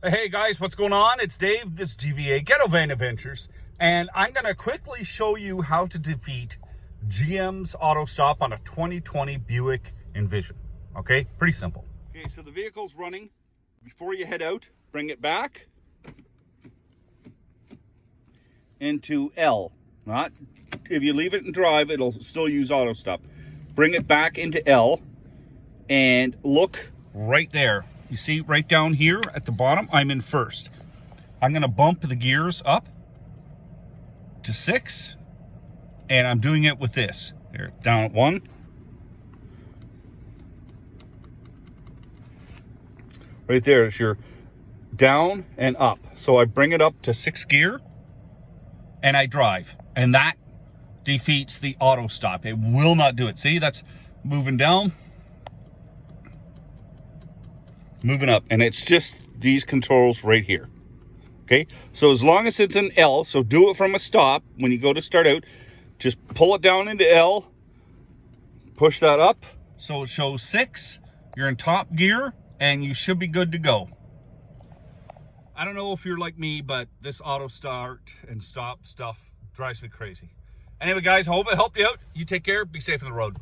Hey guys, what's going on? It's Dave, this GVA, Ghetto Van Adventures, and I'm going to quickly show you how to defeat GM's auto stop on a 2020 Buick Envision. Okay, pretty simple. Okay, so the vehicle's running. Before you head out, bring it back into L. Not if you leave it in drive, it'll still use auto stop. Bring it back into L and look right there. You see right down here at the bottom, I'm in first. I'm gonna bump the gears up to 6, and I'm doing it with this. Here, down at 1. Right there is your down and up. So I bring it up to 6th gear, and I drive. And that defeats the auto stop. It will not do it. See, that's moving down, moving up, and it's just these controls right here. Okay, so as long as it's an L, so do it from a stop. When you go to start out, just pull it down into L, push that up so it shows 6. You're in top gear and you should be good to go. I don't know if you're like me, but this auto start and stop stuff drives me crazy. Anyway guys, I hope it helped you out. You take care, be safe on the road.